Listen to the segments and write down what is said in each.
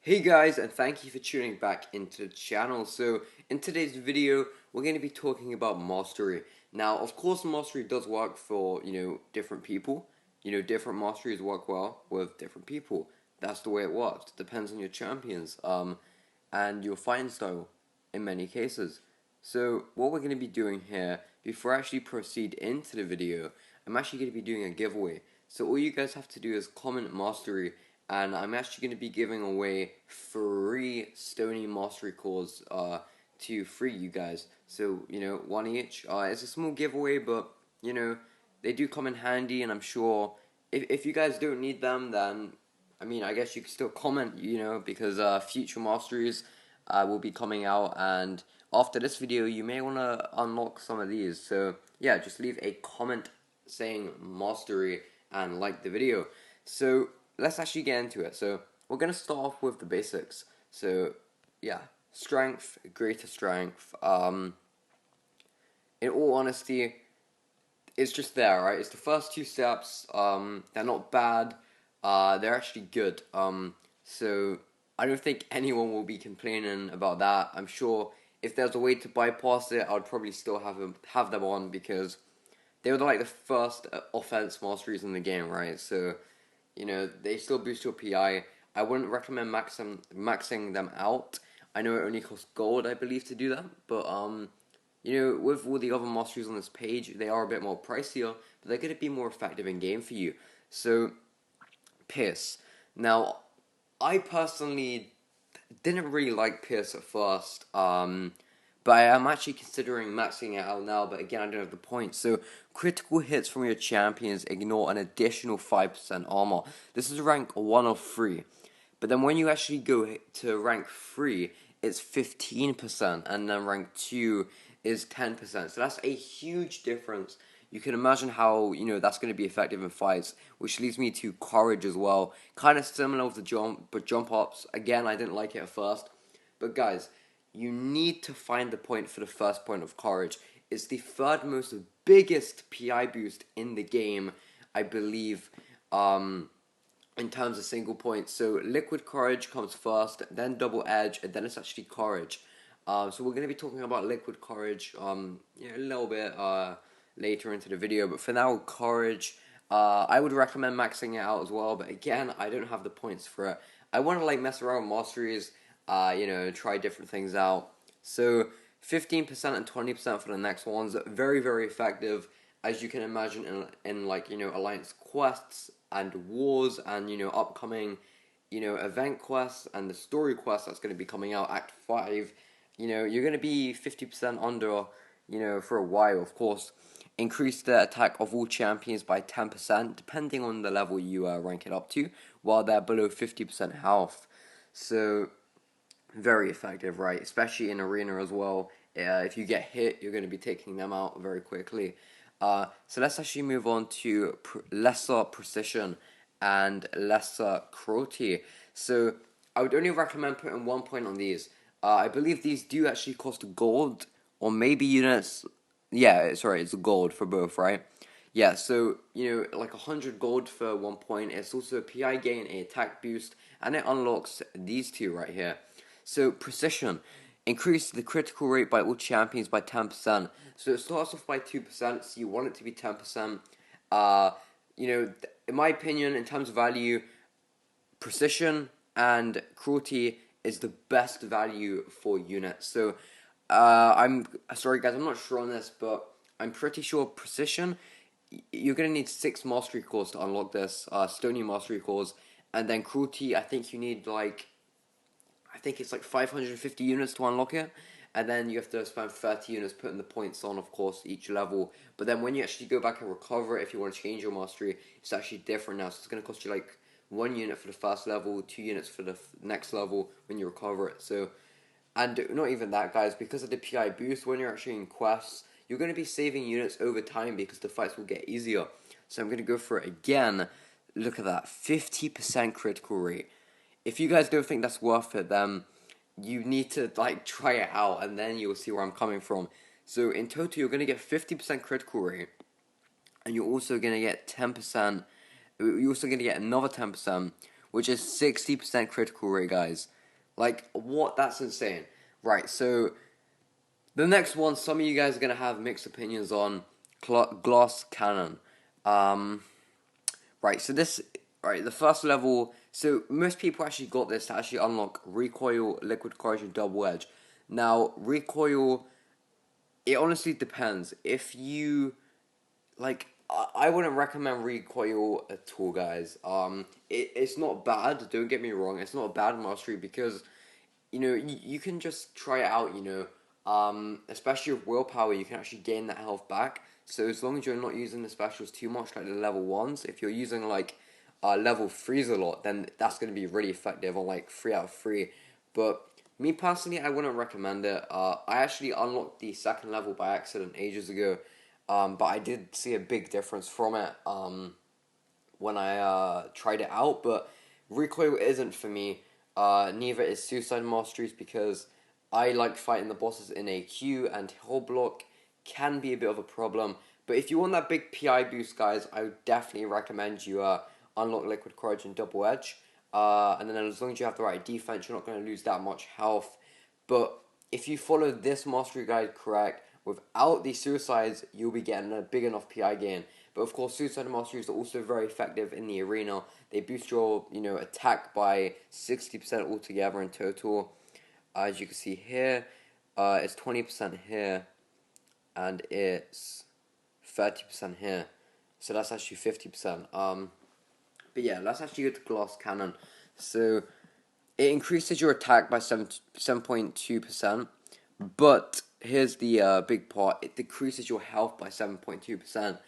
Hey guys, and thank you for tuning back into the channel. So in today's video we're going to be talking about mastery. Now of course mastery does work for different people. Different masteries work well with different people. That's the way it works. It depends on your champions and your fighting style in many cases. So what we're going to be doing here, before I actually proceed into the video, I'm actually going to be doing a giveaway. So all you guys have to do is comment mastery, and I'm actually going to be giving away 3 Stony Mastery cores to 3 you guys. So, one each. It's a small giveaway, but, they do come in handy, and I'm sure if you guys don't need them, then, I guess you can still comment, because future masteries will be coming out, and after this video, you may want to unlock some of these. So, yeah, just leave a comment saying mastery and like the video. So, let's actually get into it. So, we're going to start off with the basics. So, yeah, strength, greater strength. In all honesty, it's just there, right? It's the first 2 steps. They're not bad. They're actually good. So I don't think anyone will be complaining about that. I'm sure if there's a way to bypass it, I'd probably still have them on because they were like the first offense masteries in the game, right? So they still boost your PI. I wouldn't recommend maxing them out. I know it only costs gold, I believe, to do that, but with all the other masteries on this page, they are a bit more pricier, but they're going to be more effective in game for you. So, Pierce. Now, I personally didn't really like Pierce at first, but I am actually considering maxing it out now, but again, I don't have the points. So, critical hits from your champions ignore an additional 5% armor. This is rank 1 of 3. But then when you actually go to rank 3, it's 15%, and then rank 2 is 10%. So that's a huge difference. You can imagine how, that's going to be effective in fights, which leads me to courage as well. Kind of similar with the jump, but jump ups, again, I didn't like it at first. But guys, you need to find the point for the first point of courage. It's the third most biggest PI boost in the game, I believe. In terms of single points. So liquid courage comes first, then double edge, and then it's actually courage. So we're going to be talking about liquid courage a little bit later into the video, but for now, courage. I would recommend maxing it out as well, but again, I don't have the points for it. I want to mess around with masteries, try different things out. So 15% and 20% for the next ones, very very effective, as you can imagine in alliance quests and wars and upcoming event quests and the story quest that's going to be coming out Act 5. You're going to be 50% under for a while. Of course, increase the attack of all champions by 10% depending on the level you rank it up to, while they're below 50% health. So very effective, right? Especially in arena as well. If you get hit, you're going to be taking them out very quickly. So let's actually move on to lesser precision and lesser cruelty. So I would only recommend putting 1 point on these. I believe these do actually cost gold or maybe units. Yeah, sorry, it's gold for both, right? Yeah, so, like 100 gold for 1 point. It's also a PI gain, a attack boost, and it unlocks these two right here. So, precision. Increase the critical rate by all champions by 10%. So, it starts off by 2%, so you want it to be 10%. In my opinion, in terms of value, precision and cruelty is the best value for units. So, I'm sorry, guys, I'm not sure on this, but I'm pretty sure precision. You're gonna need 6 mastery cores to unlock this, Stony mastery cores, and then cruelty. I think you need I think it's like 550 units to unlock it, and then you have to spend 30 units putting the points on, of course, each level. But then when you actually go back and recover it, if you want to change your mastery, it's actually different now. So it's going to cost you like 1 unit for the first level, 2 units for the next level when you recover it. So, and not even that, guys, because of the PI boost, when you're actually in quests, you're going to be saving units over time because the fights will get easier. So I'm going to go for it again. Look at that, 50% critical rate. If you guys don't think that's worth it, then you need to try it out, and then you'll see where I'm coming from. So in total, you're gonna get 50% critical rate, and you're also gonna get 10%. You're also gonna get another 10%, which is 60% critical rate, guys. Like, what? That's insane. Right, so the next one, some of you guys are going to have mixed opinions on Gloss Cannon. Um, right, so this, right, the first level, so most people actually got this to actually unlock Recoil, Liquid Courage, and Double Edge. Now, Recoil, it honestly depends. If you, like, I wouldn't recommend Recoil at all, guys. It's not bad, don't get me wrong, it's not a bad mastery because you can just try it out, especially with willpower, you can actually gain that health back. So as long as you're not using the specials too much, like the level ones, if you're using like level threes a lot, then that's going to be really effective on like 3 out of 3. But me personally, I wouldn't recommend it. I actually unlocked the second level by accident ages ago, but I did see a big difference from it when I tried it out. But recoil isn't for me. Neither is suicide masteries because I like fighting the bosses in a queue, and hull block can be a bit of a problem. But if you want that big PI boost, guys, I would definitely recommend you unlock Liquid Courage and Double Edge. And then as long as you have the right defense, you're not going to lose that much health. But if you follow this mastery guide correct, without the suicides, you'll be getting a big enough PI gain. But of course, suicide masteries are also very effective in the arena. They boost your attack by 60% altogether in total. As you can see here, it's 20% here, and it's 30% here. So that's actually 50%. But yeah, let's actually go to Glass Cannon. So it increases your attack by 7.2%, but here's the big part: it decreases your health by 7.2%.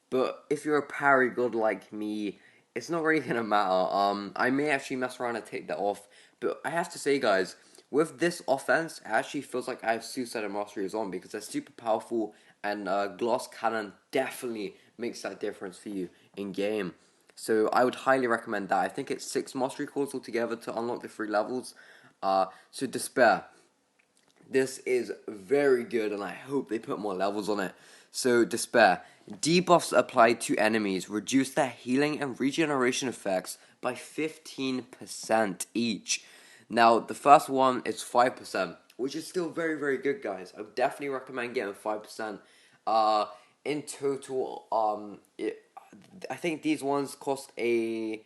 But if you're a parry god like me, it's not really gonna matter. I may actually mess around and take that off, but I have to say, guys, with this offense, it actually feels like I have Suicide and Masteries on because they're super powerful, and Glass Cannon definitely makes that difference for you in game. So I would highly recommend that. I think it's 6 Mastery Cores altogether to unlock the 3 levels. So Despair. This is very good, and I hope they put more levels on it. So, Despair. Debuffs applied to enemies reduce their healing and regeneration effects by 15% each. Now, the first one is 5%, which is still very, very good, guys. I would definitely recommend getting 5%. In total, I think these ones cost a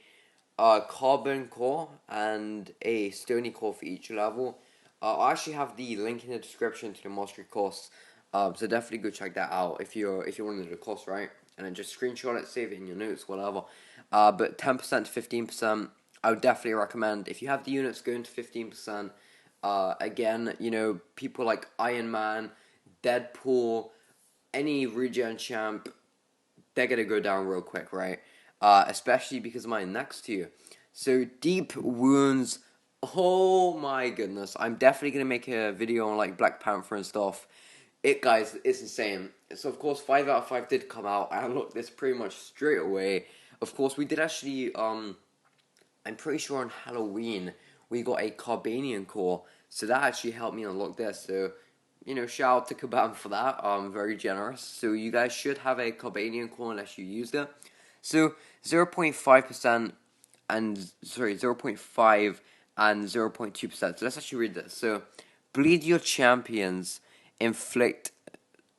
carbon core and a stony core for each level. I actually have the link in the description to the mastery course, so definitely go check that out if you're wanting to do the course, right? And then just screenshot it, save it in your notes, whatever. But 10% to 15%, I would definitely recommend if you have the units going to 15%. Again, people like Iron Man, Deadpool, any regen champ, they're gonna go down real quick, right? Especially because of my next to you. So deep wounds. Oh my goodness! I'm definitely gonna make a video on like Black Panther and stuff. Guys, it's insane. So of course, 5 out of 5 did come out. I unlocked this pretty much straight away. Of course, we did actually. I'm pretty sure on Halloween we got a Carbanian core, so that actually helped me unlock this. So shout out to Kabam for that. Very generous. So you guys should have a Carbanian core unless you used it. So 0.5% and 0.5 and 0.2%. So let's actually read this. So bleed your champions inflict.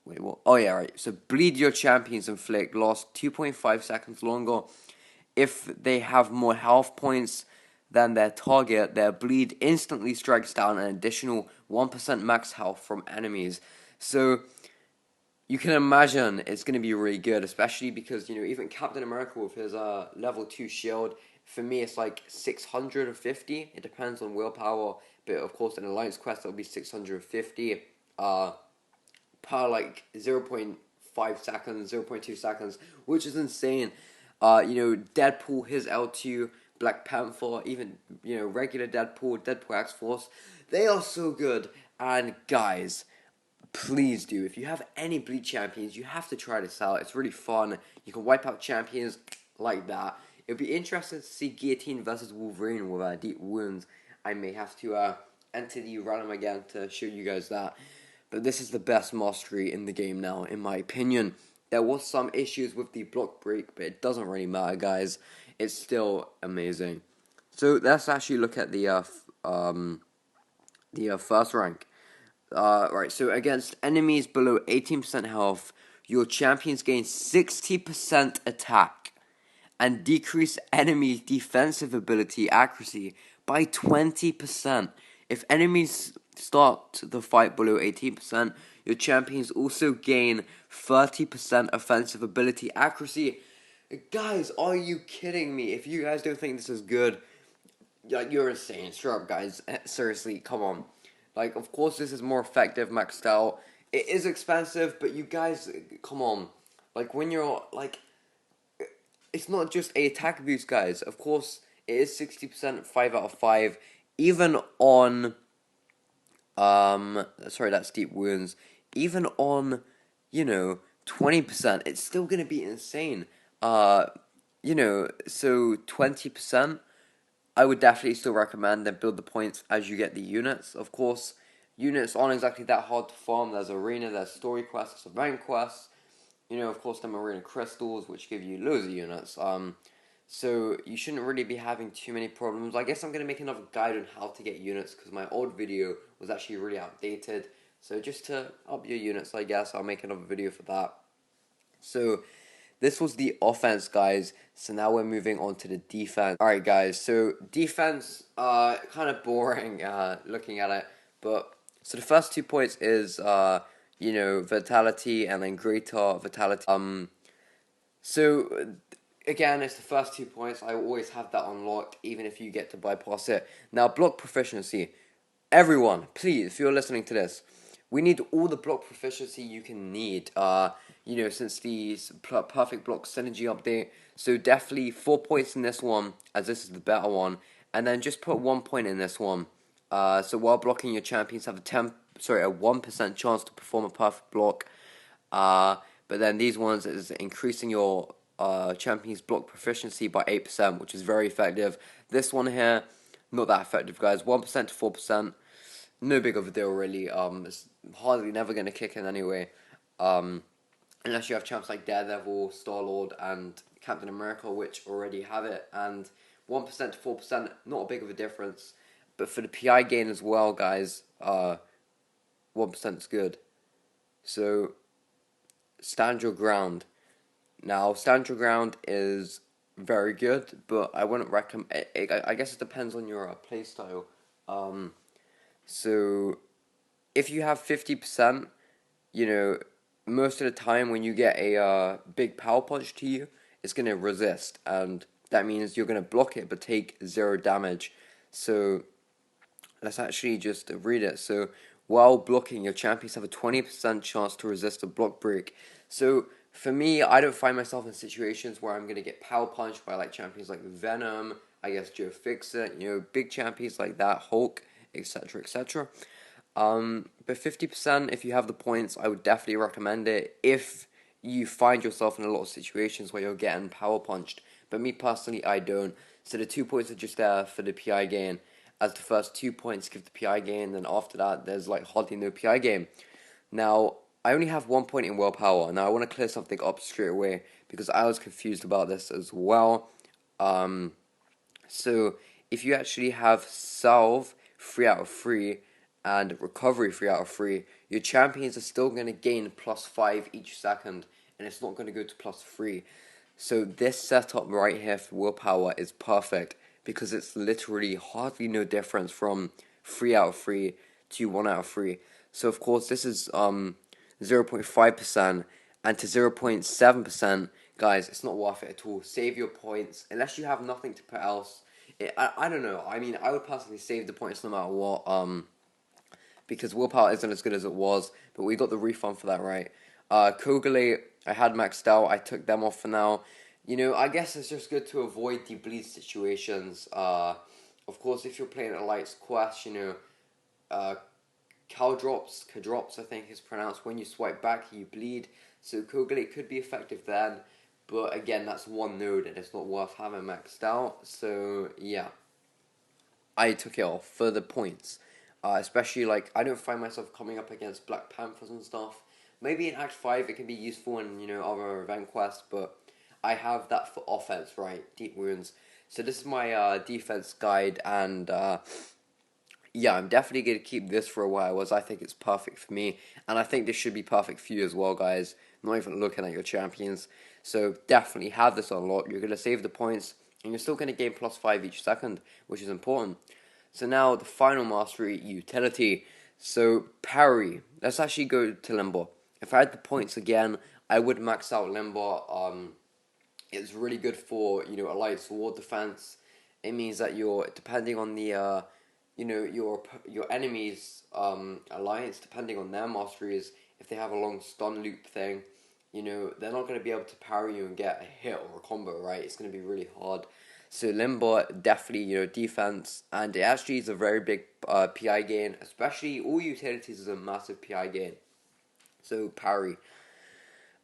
Wait, what? Oh yeah, right. So bleed your champions inflict last 2.5 seconds longer. If they have more health points than their target, their bleed instantly strikes down an additional 1% max health from enemies. So you can imagine it's going to be really good, especially because even Captain America with his level 2 shield, for me it's like 650. It depends on willpower, but of course in Alliance Quest it'll be 650 per like 0.5 seconds, 0.2 seconds, which is insane. Deadpool, his L2, Black Panther, even regular Deadpool X Force, they are so good. And guys, please do. If you have any bleed champions, you have to try this out. It's really fun. You can wipe out champions like that. It'd be interesting to see Guillotine versus Wolverine with deep wounds. I may have to enter the random again to show you guys that. But this is the best mastery in the game now, in my opinion. There was some issues with the block break, but it doesn't really matter, guys. It's still amazing. So let's actually look at the first rank. Right. So against enemies below 18% health, your champions gain 60% attack and decrease enemies' defensive ability accuracy by 20%. If enemies start the fight below 18%, your champions also gain 30% offensive ability accuracy. Guys, are you kidding me? If you guys don't think this is good, like, you're insane. Straight up, guys. Seriously, come on. Like, of course, this is more effective, maxed out. It is expensive, but you guys, come on. Like, when you're, like, it's not just a attack boost, guys. Of course, it is 60%, 5 out of 5. Even on, sorry, that's deep wounds. Even on, 20%, it's still gonna be insane. So 20%, I would definitely still recommend and build the points as you get the units. Of course, units aren't exactly that hard to farm. There's arena, there's story quests, there's event quests. Of course, the marina crystals, which give you loads of units. So you shouldn't really be having too many problems. I guess I'm gonna make another guide on how to get units because my old video was actually really outdated. So just to up your units, I guess I'll make another video for that. So this was the offense, guys. So now we're moving on to the defense. All right, guys. So defense, kind of boring, looking at it. But so the first 2 points is, vitality and then greater vitality. So again, it's the first 2 points. I always have that unlocked, even if you get to bypass it. Now, block proficiency. Everyone, please, if you're listening to this, we need all the block proficiency you can need. Since the perfect block synergy update. So definitely 4 points in this one, as this is the better one, and then just put 1 point in this one. So while blocking, your champions have a 1% chance to perform a perfect block. But then these ones is increasing your champion's block proficiency by 8%, which is very effective. This one here, not that effective, guys. 1% to 4%, no big of a deal, really. It's hardly never going to kick in anyway. Unless you have champs like Daredevil, Star-Lord, and Captain America, which already have it. And 1% to 4%, not a big of a difference. But for the PI gain as well, guys, 1% is good. So stand your ground. Now, stand your ground is very good, but I wouldn't recommend. I guess it depends on your playstyle. So if you have 50%, most of the time when you get a big power punch to you, it's gonna resist, and that means you're gonna block it but take 0 damage. So let's actually just read it. So while blocking, your champions have a 20% chance to resist a block break. So for me, I don't find myself in situations where I'm going to get power punched by like champions like Venom, I guess Joe Fixit, big champions like that, Hulk, etc., etc. But 50%, if you have the points, I would definitely recommend it if you find yourself in a lot of situations where you're getting power punched. But me personally, I don't. So the 2 points are just there for the PI gain, as the first 2 points give the PI gain, then after that, there's like hardly no PI gain. Now, I only have 1 point in willpower. Now, I want to clear something up straight away because I was confused about this as well. So, if you actually have Salve 3 out of 3 and Recovery 3 out of 3, your champions are still going to gain +5 each second, and it's not going to go to +3. So, this setup right here for willpower is perfect because it's literally hardly no difference from 3 out of 3 to 1 out of 3. So of course this is 0.5%, and to 0.7%, guys, it's not worth it at all. Save your points unless you have nothing to put else. I don't know. I mean, I would personally save the points no matter what. Because willpower isn't as good as it was, but we got the refund for that, right? Kogale, I had maxed out. I took them off for now. I guess it's just good to avoid the bleed situations. Of course, if you're playing a Light's Quest, Kadrops, I think is pronounced. When you swipe back, you bleed. So Kogale could be effective then, but again, that's one node and it's not worth having maxed out. So yeah, I took it off for the points. Especially like I don't find myself coming up against Black Panthers and stuff. Maybe in Act 5 it can be useful in other event quests, but I have that for offense, right? Deep wounds. So this is my defense guide, and yeah, I'm definitely going to keep this for a while, as I think it's perfect for me, and I think this should be perfect for you as well, guys. Not even looking at your champions. So definitely have this unlocked. You're going to save the points, and you're still going to gain +5 each second, which is important. So now the final mastery, utility. So parry. Let's actually go to Limbo. If I had the points again, I would max out Limbo. It's really good for, a light sword defense. It means that you're depending on the your enemy's alliance, depending on their masteries. If they have a long stun loop thing, they're not going to be able to parry you and get a hit or a combo, right? It's going to be really hard. So Limbo, definitely, defense, and it actually is a very big PI gain, especially all utilities is a massive PI gain. So parry.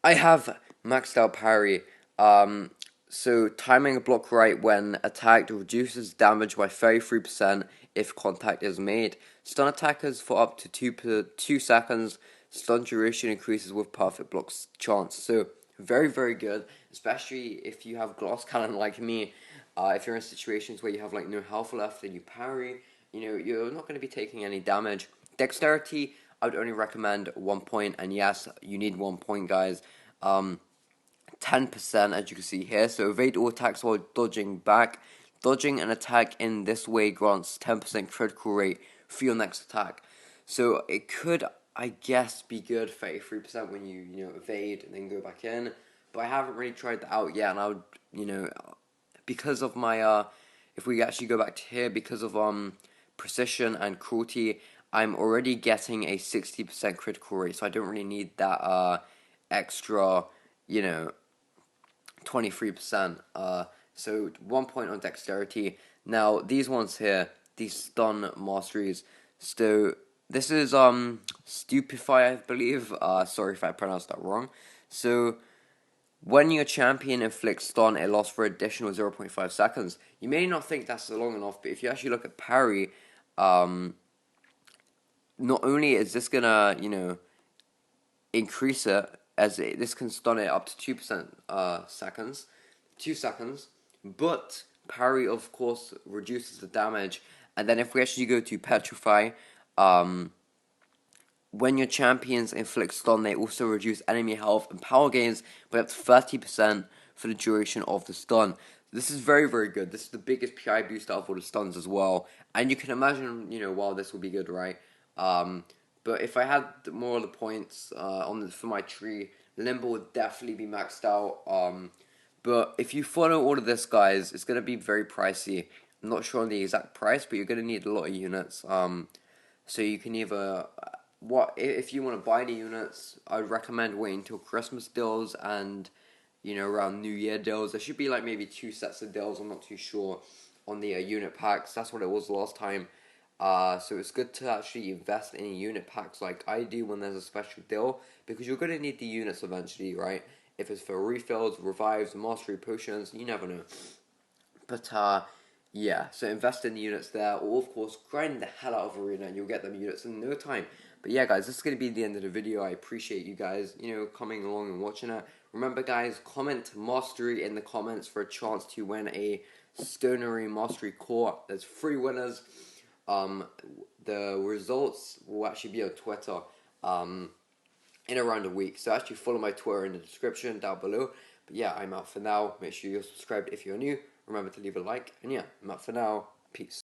I have maxed out parry. So timing a block right when attacked reduces damage by 33% if contact is made. Stun attackers for up to 2 seconds. Stun duration increases with perfect blocks chance. So very, very good, especially if you have glass cannon like me. If you're in situations where you have like no health left and you parry, you're not going to be taking any damage. Dexterity, I would only recommend 1 point, and yes, you need 1 point, guys. 10% as you can see here. So evade all attacks while dodging back. Dodging an attack in this way grants 10% critical rate for your next attack. So it could, I guess, be good 33% when you evade and then go back in. But I haven't really tried that out yet, and I would, because of my if we actually go back to here, because of precision and cruelty, I'm already getting a 60% critical rate, so I don't really need that extra, 23%. So 1 point on dexterity. Now these ones here, these stun masteries. So this is stupefy, I believe. Sorry if I pronounced that wrong. So when your champion inflicts stun, it lasts for additional 0.5 seconds. You may not think that's long enough, but if you actually look at parry, not only is this gonna, increase it, as this can stun it up to 2 seconds, but parry, of course, reduces the damage. And then if we actually go to petrify, when your champions inflict stun, they also reduce enemy health and power gains by up to 30% for the duration of the stun. This is very, very good. This is the biggest PI boost out of all the stuns as well. And you can imagine, wow, this will be good, right? But if I had more of the points for my tree, Limbo would definitely be maxed out. But if you follow all of this, guys, it's going to be very pricey. I'm not sure on the exact price, but you're going to need a lot of units. So you can either if you want to buy the units, I'd recommend waiting until Christmas deals and around New Year deals. There should be like maybe 2 sets of deals. I'm not too sure on the unit packs. That's what it was last time. So it's good to actually invest in unit packs like I do when there's a special deal, because you're going to need the units eventually, right? If it's for refills, revives, mastery potions, you never know. But yeah, so invest in the units there, or of course grind the hell out of Arena and you'll get them units in no time. But yeah, guys, this is going to be the end of the video. I appreciate you guys, coming along and watching it. Remember, guys, comment Mastery in the comments for a chance to win a Stonery Mastery Core. There's 3 winners. The results will actually be on Twitter in around a week. So actually follow my Twitter in the description down below. But yeah, I'm out for now. Make sure you're subscribed if you're new. Remember to leave a like. And yeah, I'm out for now. Peace.